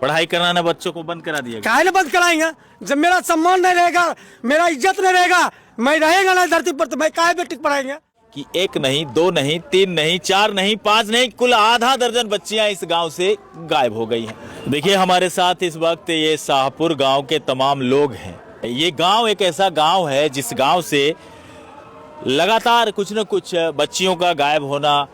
पढ़ाई कराना बच्चों को बंद करा दिया? काहे बंद कराएंगे? जब मेरा सम्मान नहीं रहेगा, मेरा इज्जत नहीं रहेगा, मैं रहेगा ना धरती पर, तो मैं काहे बेटी को पढ़ाएंगे? कि 1 नहीं, 2 नहीं, 3 नहीं, 4 नहीं, 5 नहीं, कुल आधा दर्जन बच्चियां इस गांव से गायब हो गई हैं। देखिए हमारे साथ इस वक्त ये शाहपुर गांव के तमाम लोग हैं। ये गांव एक ऐसा गांव है जिस गांव से लगातार कुछ न कुछ बच्चियों का गायब होना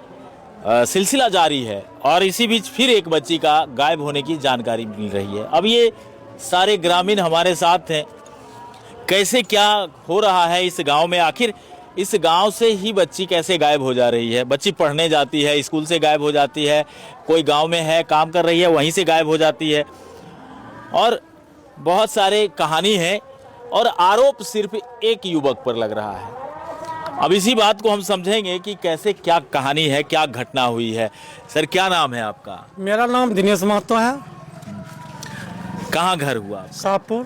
सिलसिला जारी है और इसी बीच फिर एक बच्ची का गायब होने की जानकारी मिल रही है। अब ये सारे ग्रामीण हमारे साथ हैं, कैसे क्या हो रहा है इस गांव में, आखिर इस गांव से ही बच्ची कैसे गायब हो जा रही है? बच्ची पढ़ने जाती है, स्कूल से गायब हो जाती है, कोई गांव में है काम कर रही है वहीं से गायब हो जाती है, और बहुत सारे कहानी है और आरोप सिर्फ एक युवक पर लग रहा है। अब इसी बात को हम समझेंगे कि कैसे क्या कहानी है, क्या घटना हुई है। सर क्या नाम है आपका? मेरा नाम दिनेश महतो है। कहाँ घर हुआ? शाहपुर।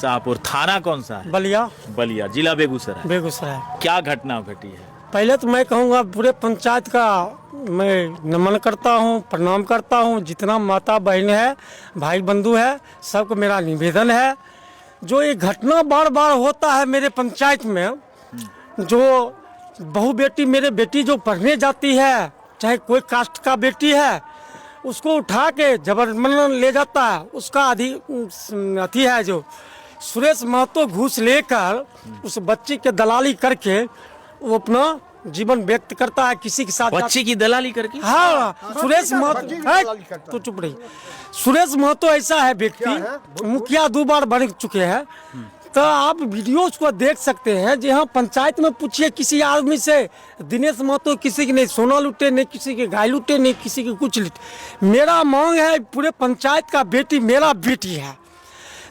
शाहपुर थाना कौन सा है? बलिया। बलिया जिला बेगूसराय। बेगूसराय। क्या घटना घटी है? पहले तो मैं कहूँगा पूरे पंचायत का मैं नमन करता हूँ, प्रणाम करता हूँ। जितना माता बहन है, भाई बंधु है, सबको मेरा निवेदन है। जो ये घटना बार बार होता है मेरे पंचायत में, जो बहू बेटी, मेरे बेटी जो पढ़ने जाती है, चाहे कोई कास्ट का बेटी है, उसको उठा के जबरदस्ती ले जाता है। उसका अथी है जो सुरेश महतो घूस लेकर उस बच्ची के दलाली करके वो अपना जीवन व्यक्त करता है किसी के साथ। बच्ची की दलाली करके? हाँ, सुरेश महतो तो चुप रही। सुरेश महतो ऐसा है व्यक्ति, मुखिया 2 बार बन चुके हैं। तो आप वीडियोज को देख सकते हैं। जी हाँ, पंचायत में पूछिए किसी आदमी से, दिनेश महतो किसी की नहीं सोना लूटे, नहीं किसी के गाय लूटे, नहीं किसी के कुछ लूटे। मेरा मांग है पूरे पंचायत का बेटी मेरा बेटी है।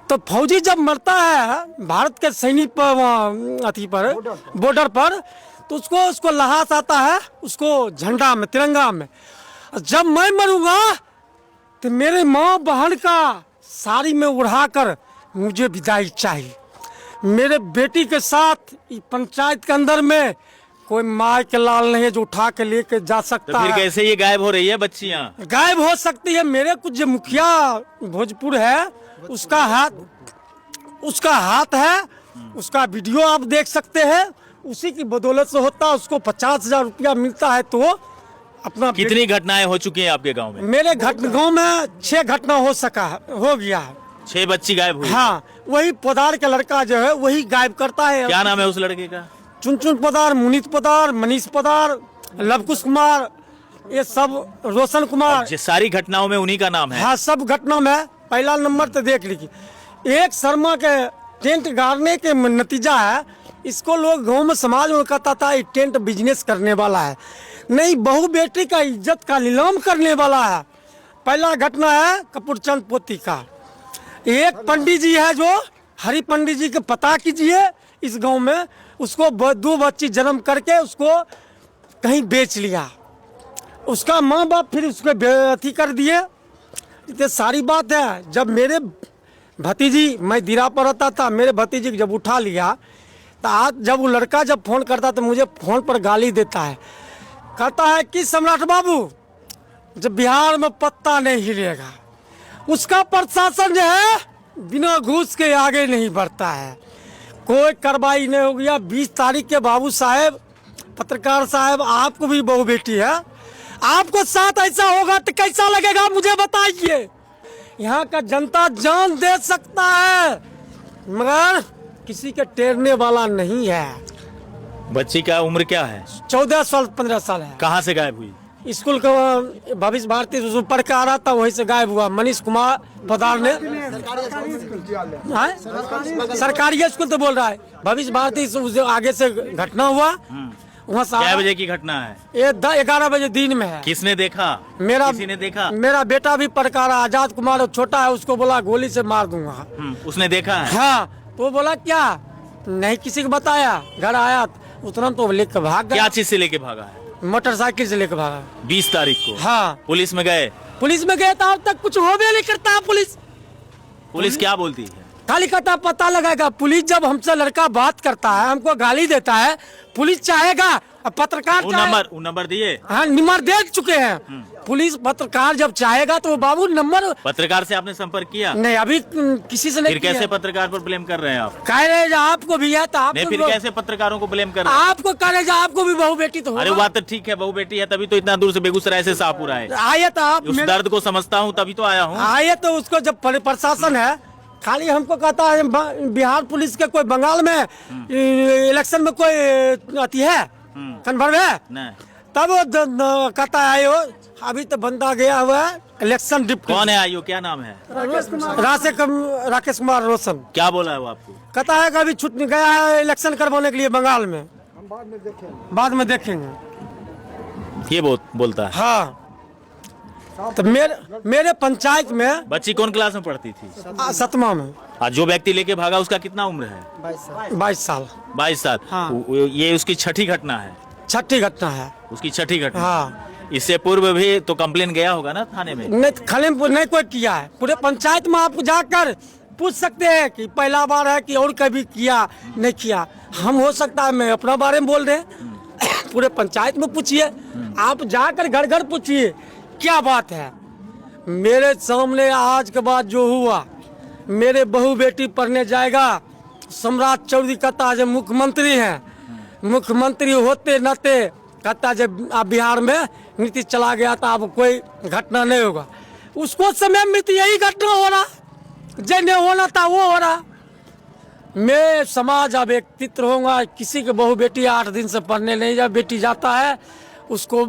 तो फौजी जब मरता है भारत के सैनिक पर, अथी पर, बॉर्डर पर, तो उसको लहास आता है, उसको झंडा में, तिरंगा में। जब मैं मरूंगा तो मेरे माँ बहन का साड़ी में उड़ाकर मुझे विदाई चाहिए। मेरे बेटी के साथ पंचायत के अंदर में कोई माँ के लाल नहीं है जो उठा के लेके जा सकता तो फिर है। कैसे ये गायब हो रही है बच्चियां? गायब हो सकती है। मेरे कुछ जो मुखिया भोजपुर है, उसका हाथ है, उसका वीडियो आप देख सकते हैं। उसी की बदौलत से होता है। उसको 50,000 रुपया मिलता है। तो अपना कितनी घटनाएं हो चुकी हैं आपके गांव में? मेरे गांव में 6 घटना हो गया है। 6 बच्ची गायब हुई? हाँ, वही पोदार का लड़का जो है वही गायब करता है। क्या नाम है उस लड़के का? चुन पोदार, मुनीत पोदार, मनीष पोदार, लवकुश कुमार, ये सब, रोशन कुमार। ये सारी घटनाओं में उन्हीं का नाम है? हाँ, सब घटना में पहला नंबर तो देख लीजिए। एक शर्मा के टेंट गाड़ने के नतीजा है। इसको लोग गांव में समाज में कहता था ये टेंट बिजनेस करने वाला है, नहीं बहू बेटी का इज्जत का नीलाम करने वाला है। पहला घटना है कपूरचंद पोती का। एक पंडित जी है जो हरि पंडित जी के पता कीजिए इस गांव में, उसको 2 बच्ची जन्म करके उसको कहीं बेच लिया। उसका माँ बाप फिर उसको अथी कर दिए। इतनी सारी बात है। जब मेरे भतीजी, मैं दिरा पर रहता था, मेरे भतीजी जब उठा लिया तो आज जब वो लड़का जब फोन करता तो मुझे फोन पर गाली देता है। कहता है कि सम्राट बाबू, जब बिहार में पत्ता नहीं हिलेगा, उसका प्रशासन जो है बिना घूस के आगे नहीं बढ़ता है। कोई कार्रवाई नहीं हो गया। 20 तारीख के बाबू साहेब, पत्रकार साहब, आपको भी बहू बेटी है, आपको साथ ऐसा होगा तो कैसा लगेगा मुझे बताइए। यहाँ का जनता जान दे सकता है मगर किसी के टेरने वाला नहीं है। बच्ची का उम्र क्या है? 14 साल 15 साल है। कहाँ से गायब हुई? स्कूल का भविष्य भारती पढ़ के आ रहा था, वहीं से गायब हुआ। मनीष कुमार पदार ने सरकारी स्कूल तो बोल रहा है, भविष्य भारती से आगे से घटना हुआ। वहाँ क्या बजे की घटना है? ये 11 बजे दिन में है। किसने देखा? किसी ने देखा? मेरा बेटा भी पढ़कर आजाद कुमार छोटा है, उसको बोला गोली से मार दूंगा। उसने देखा है? हाँ, तो बोला क्या नहीं किसी को बताया। घर आया तुरंत तो लेकर भाग गया। क्या चीज से लेके भागा है? मोटरसाइकिल से लेकर भागा। 20 तारीख को? हाँ। पुलिस में गए? पुलिस में गए तो अब तक कुछ हो भी नहीं करता। पुलिस क्या बोलती है? खाली कहता पता लगाएगा। पुलिस जब हमसे लड़का बात करता है, हमको गाली देता है, पुलिस चाहेगा, पत्रकार वो नंबर दिए। हाँ, नंबर दे चुके हैं। पुलिस पत्रकार जब चाहेगा तो बाबू नंबर। पत्रकार से आपने संपर्क किया? नहीं, अभी किसी से नहीं। फिर कैसे पत्रकार पर ब्लेम कर रहे हैं आप? कह रहे आपको भी है तो आप नहीं, फिर कैसे पत्रकारों को ब्लेम कर रहे हैं? आपको कह रहे आपको भी बहू बेटी तो अरे बात तो ठीक है, बहू बेटी है, तभी तो इतना दूर से बेगूसराय से शाहपुर आए। आए तो आप उस दर्द को समझता हूँ, तभी तो आया हूँ। आए तो उसको जब प्रशासन है, खाली हमको कहता है बिहार पुलिस के कोई बंगाल में इलेक्शन में कोई अति है कन्फर्म है नहीं, तब वो कहता है आयो अभी तो बंदा गया हुआ है इलेक्शन डिप्टी। कौन है आयो, क्या नाम है? राकेश कुमार रोशन। क्या बोला है वो आपको? कहता है कि अभी छूट गया है इलेक्शन करवाने के लिए बंगाल में, बाद में देखेंगे, ये बोलता है। हाँ, तो मेरे पंचायत में बच्ची कौन क्लास में पढ़ती थी? 7वां में। जो व्यक्ति लेके भागा उसका कितना उम्र है? 22 साल। 22 साल। हाँ। ये उसकी छठी घटना है? छठी घटना है उसकी छठी घटना। हाँ। इससे पूर्व भी तो कंप्लेन गया होगा ना थाने में? नहीं, खाली नहीं कोई किया है। पूरे पंचायत में आप जाकर पूछ सकते हैं कि पहला बार है कि और कभी किया नहीं किया। हम हो सकता है मैं अपना बारे में बोल रहे हैं, पूरे पंचायत में पूछिए, आप जाकर घर घर पूछिए क्या बात है। मेरे सामने आज के बाद जो हुआ, मेरे बहू बेटी पढ़ने जाएगा, सम्राट चौधरी कहता जब मुख्यमंत्री हैं, मुख्यमंत्री होते नाते कहता जब आप बिहार में नीतीश चला गया तो अब कोई घटना नहीं होगा। उसको समय में तो यही घटना हो रहा, जो नहीं होना था वो हो रहा। मैं समाज अब एकत्रित होगा, किसी के बहू बेटी 8 दिन से पढ़ने नहीं जा, बेटी जाता है उसको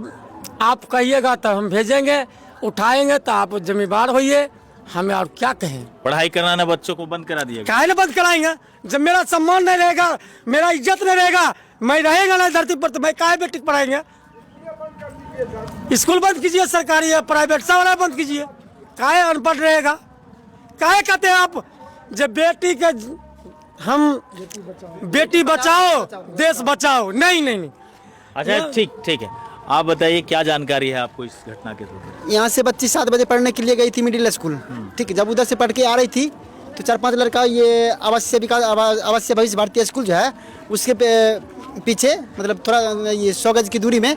आप कहिएगा तो हम भेजेंगे, उठाएंगे तो आप जिम्मेदार होइए, हमें और क्या कहें। पढ़ाई कराना बच्चों को बंद करा दिया, काहे ना बंद कराएंगे? जब मेरा सम्मान नहीं रहेगा, मेरा इज्जत नहीं रहेगा, मैं रहेगा ना धरती पर, तो मैं काहे बेटी पढ़ाएंगे? स्कूल बंद कीजिए, सरकारी है प्राइवेट सब बंद कीजिए, काहे अनपढ़ रहेगा? काहे कहते हैं आप जब बेटी के हम बेटी बचाओ देश बचाओ? नहीं नहीं नहीं। अच्छा ठीक है, आप बताइए क्या जानकारी है आपको इस घटना के? यहाँ से बच्ची 7 बजे पढ़ने के लिए गई थी मिडिल स्कूल, ठीक है। जब उधर से पढ़ के आ रही थी तो 4-5 लड़का ये आवासीय भविष्य भारतीय स्कूल जो है उसके पीछे मतलब थोड़ा ये 100 गज की दूरी में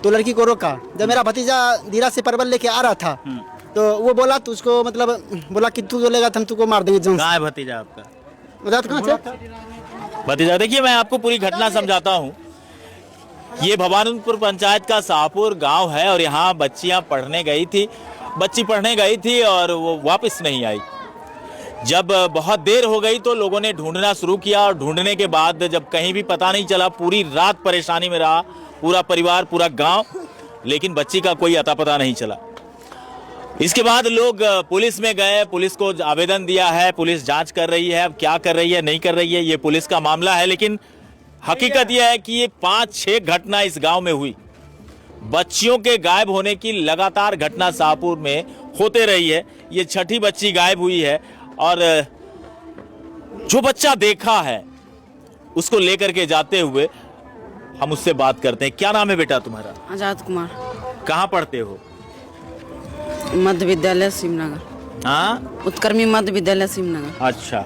तो लड़की को रोका। जब मेरा भतीजा धीरा से परवल लेके आ रहा था तो वो बोला तो उसको मतलब बोला कि तू बोलेगा तो हम तुमको मार देंगे। कहाँ है भतीजा आपका? बता कहाँ थे भतीजा? देखिए मैं आपको पूरी घटना समझाता हूँ। ये भवानंदपुर पंचायत का शाहपुर गांव है और यहाँ बच्चियाँ पढ़ने गई थी, बच्ची पढ़ने गई थी और वो वापस नहीं आई। जब बहुत देर हो गई तो लोगों ने ढूंढना शुरू किया और ढूंढने के बाद जब कहीं भी पता नहीं चला, पूरी रात परेशानी में रहा पूरा परिवार, पूरा गांव, लेकिन बच्ची का कोई अता पता नहीं चला। इसके बाद लोग पुलिस में गए, पुलिस को आवेदन दिया है, पुलिस जांच कर रही है। अब क्या कर रही है नहीं कर रही है ये पुलिस का मामला है, लेकिन हकीकत यह है कि ये 5-6 घटना इस गांव में हुई। बच्चियों के गायब होने की लगातार घटना शाहपुर में होते रही है। ये छठी बच्ची गायब हुई है और जो बच्चा देखा है उसको लेकर के जाते हुए हम उससे बात करते हैं। क्या नाम है बेटा तुम्हारा? आजाद कुमार। कहाँ पढ़ते हो? मध्य विद्यालय शिवनगर। हाँ, उत्क्रमी मध्य विद्यालय शिवनगर। अच्छा,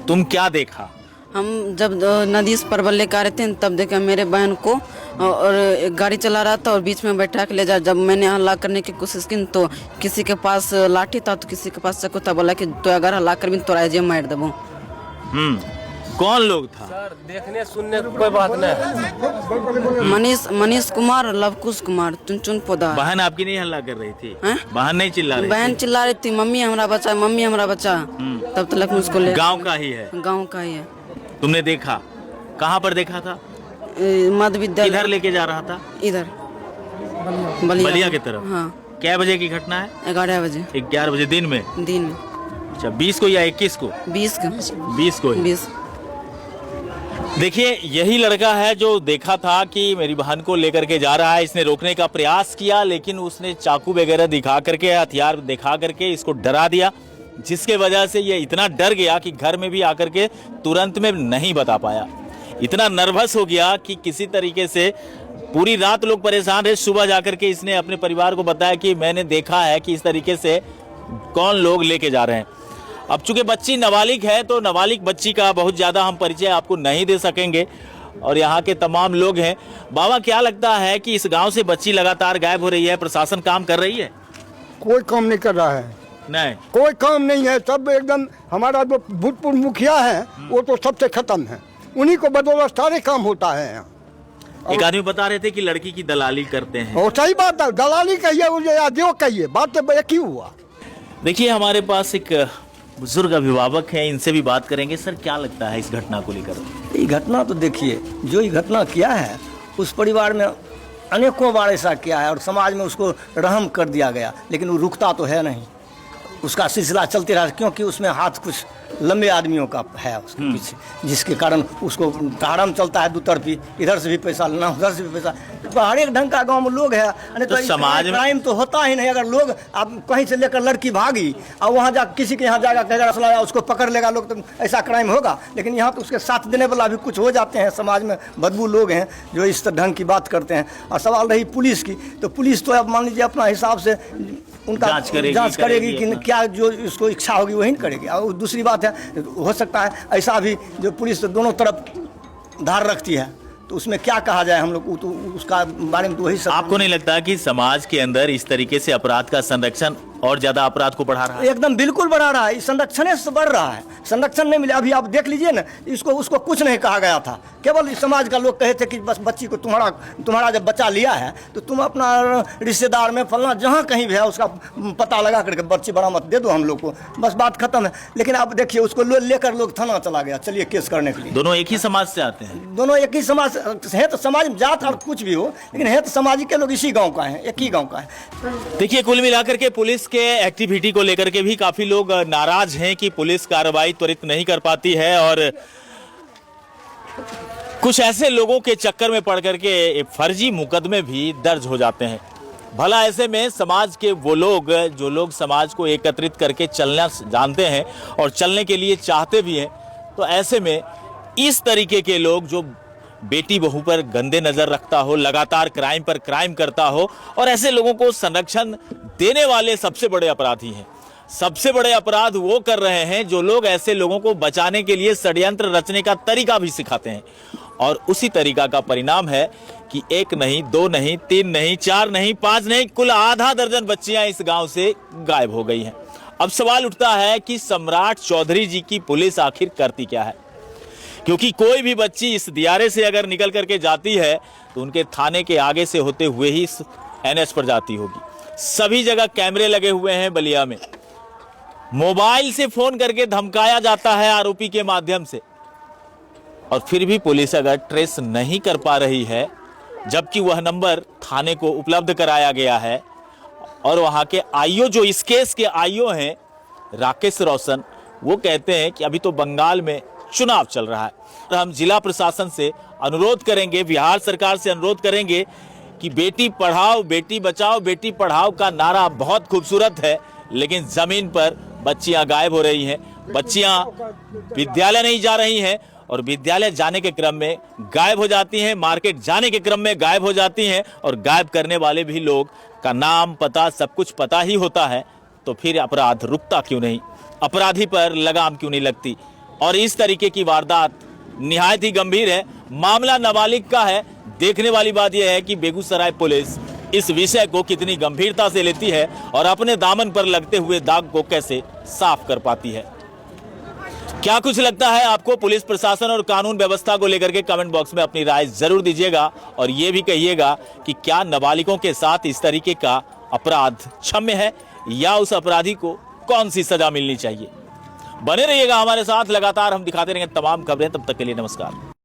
तुम क्या देखा? हम जब नदी से परवल लेकर आ रहे थे तब देखा मेरे बहन को, और एक गाड़ी चला रहा था और बीच में बैठा के ले जा। जब मैंने हल्ला करने की कोशिश की तो किसी के पास लाठी था तो किसी के पास चाकू था। बोला कि तो अगर हल्ला कर तो जे मार देबो। कौन लोग था? सर देखने सुनने कोई बात नहीं। मनीष कुमार, लवकुश कुमार, चुन पौधा। बहन आपकी नहीं हल्ला कर रही थी? हैं? बहन नहीं चिल्ला रही? बहन चिल्ला रही थी मम्मी हमारा बच्चा, मम्मी हमारा बच्चा। तब तक उसको ले। गाँव का ही है? गाँव का ही है। तुमने देखा? कहाँ पर देखा था? मध्य विद्यालय। इधर लेके जा रहा था? इधर बलिया की तरफ? हाँ। क्या बजे की घटना है? 11 बजे। 11 बजे दिन में? दिन में। अच्छा, 20 को या 21 को? 20 का। 20 को ही। 20। देखिए यही लड़का है जो देखा था कि मेरी बहन को लेकर के जा रहा है। इसने रोकने का प्रयास किया लेकिन उसने चाकू वगैरह दिखा करके, हथियार दिखा करके इसको डरा दिया, जिसके वजह से ये इतना डर गया कि घर में भी आकर के तुरंत में नहीं बता पाया। इतना नर्वस हो गया कि किसी तरीके से पूरी रात लोग परेशान रहे। सुबह जाकर के इसने अपने परिवार को बताया कि मैंने देखा है कि इस तरीके से कौन लोग लेके जा रहे हैं। अब चूंकि बच्ची नाबालिग है तो नाबालिग बच्ची का बहुत ज्यादा हम परिचय आपको नहीं दे सकेंगे और यहाँ के तमाम लोग हैं। बाबा, क्या लगता है कि इस गांव से बच्ची लगातार गायब हो रही है, प्रशासन काम कर रही है? कोई काम नहीं कर रहा है, नहीं, कोई काम नहीं है। सब एकदम, हमारा जो भूतपूर्व मुखिया है वो तो सबसे खत्म है, उन्हीं को बदौलत सारे काम होता है यहाँ। एक आदमी बता रहे थे कि लड़की की दलाली करते हैं। और सही बात है, दलाली कहिए मुझे या जो कहिए, बात तो एक ही हुआ। देखिए, हमारे पास एक बुजुर्ग अभिभावक हैं, इनसे भी बात करेंगे। सर, क्या लगता है इस घटना को लेकर? ये घटना तो देखिए, जो ये घटना किया है उस परिवार में अनेकों बार ऐसा किया है और समाज में उसको रहम कर दिया गया, लेकिन वो रुकता तो है नहीं, उसका सिलसिला चलते रहा, क्योंकि उसमें हाथ कुछ लंबे आदमियों का है उसके पीछे, जिसके कारण उसको हराम चलता है, दो तरफी, इधर से भी पैसा लेना, उधर से भी पैसा। तो हर एक ढंग का गांव में लोग है, तो समाज में क्राइम तो होता ही नहीं। अगर लोग आप कहीं से लेकर लड़की भागी और वहाँ जा किसी के यहाँ जाएगा कहेगा असला, उसको पकड़ लेगा लोग, तो ऐसा क्राइम होगा। लेकिन यहाँ तो उसके साथ देने वाला भी कुछ हो जाते हैं। समाज में बदबू लोग हैं जो इस ढंग की बात करते हैं। और सवाल रही पुलिस की, तो पुलिस तो अब मान लीजिए अपना हिसाब से उनका जांच करेगी कि क्या जो उसको इच्छा होगी वही करेगी। और दूसरी बात है, हो सकता है ऐसा भी जो पुलिस तो दोनों तरफ धार रखती है, तो उसमें क्या कहा जाए हम लोग, तो उसका बारे में तो वही सब। आपको नहीं लगता कि समाज के अंदर इस तरीके से अपराध का संरक्षण और ज्यादा अपराध को बढ़ा रहा है? एकदम बिल्कुल बढ़ा रहा है, संरक्षण से बढ़ रहा है। संरक्षण नहीं मिले, अभी आप देख लीजिए ना, उसको कुछ नहीं कहा गया था। केवल समाज का लोग कहे थे कि बस बच्ची को तुम्हारा जब बच्चा लिया है तो तुम अपना रिश्तेदार में फलना जहाँ कहीं भी है उसका पता लगा करके बच्ची बरामद दे दो हम लोग को, बस बात खत्म है। लेकिन अब देखिए, उसको लेकर लोग थाना चला गया, चलिए केस करने के लिए। दोनों एक ही समाज से आते हैं? दोनों एक ही समाज है, तो समाज में जात और कुछ भी हो, लेकिन है तो समाज के लोग इसी गाँव का है, एक ही गाँव का है। देखिए, कुल मिलाकर के पुलिस के एक्टिविटी को लेकर के भी काफी लोग नाराज हैं कि पुलिस कार्रवाई त्वरित नहीं कर पाती है और कुछ ऐसे लोगों के चक्कर में पड़ करके फर्जी मुकदमे भी दर्ज हो जाते हैं। भला ऐसे में समाज के वो लोग जो लोग समाज को एकत्रित करके चलना जानते हैं और चलने के लिए चाहते भी हैं, तो ऐसे में इस तरीके के लोग जो बेटी बहू पर गंदे नजर रखता हो, लगातार क्राइम पर क्राइम करता हो, और ऐसे लोगों को संरक्षण देने वाले सबसे बड़े अपराधी हैं। सबसे बड़े अपराध वो कर रहे हैं जो लोग ऐसे लोगों को बचाने के लिए षड्यंत्र रचने का तरीका भी सिखाते हैं। और उसी तरीका का परिणाम है कि 1 नहीं, 2 नहीं, 3 नहीं, 4 नहीं, 5 नहीं, कुल आधा दर्जन बच्चियां इस गांव से गायब हो गई हैं। अब सवाल उठता है कि सम्राट चौधरी जी की पुलिस आखिर करती क्या है, क्योंकि कोई भी बच्ची इस दियारे से अगर निकल करके जाती है तो उनके थाने के आगे से होते हुए ही NH पर जाती होगी। सभी जगह कैमरे लगे हुए हैं। बलिया में मोबाइल से फोन करके धमकाया जाता है आरोपी के माध्यम से, और फिर भी पुलिस अगर ट्रेस नहीं कर पा रही है, जबकि वह नंबर थाने को उपलब्ध कराया गया है। और वहां के आईओ, जो इस केस के आईओ हैं राकेश रोशन, वो कहते हैं कि अभी तो बंगाल में चुनाव चल रहा है। तो हम जिला प्रशासन से अनुरोध करेंगे, बिहार सरकार से अनुरोध करेंगे कि बेटी पढ़ाओ, बेटी बचाओ, बेटी पढ़ाओ का नारा बहुत खूबसूरत है, लेकिन जमीन पर बच्चियां गायब हो रही हैं। बच्चियां विद्यालय नहीं जा रही हैं और विद्यालय जाने के क्रम में गायब हो जाती हैं, मार्केट जाने के क्रम में गायब हो जाती हैं। और गायब करने वाले भी लोग का नाम, पता, सब कुछ पता ही होता है, तो फिर अपराध रुकता क्यों नहीं, अपराधी पर लगाम क्यों नहीं लगती? और इस तरीके की वारदात निहायत ही गंभीर है। मामला नाबालिग का है। देखने वाली बात यह है कि बेगूसराय पुलिस इस विषय को कितनी गंभीरता से लेती है और अपने दामन पर लगते हुए दाग को कैसे साफ कर पाती है। क्या कुछ लगता है आपको पुलिस प्रशासन और कानून व्यवस्था को लेकर के? कमेंट बॉक्स में अपनी राय जरूर दीजिएगा और ये भी कहिएगा कि क्या नाबालिगों के साथ इस तरीके का अपराध क्षम्य है या उस अपराधी को कौन सी सजा मिलनी चाहिए। बने रहिएगा हमारे साथ, लगातार हम दिखाते रहेंगे तमाम खबरें। तब तक के लिए नमस्कार।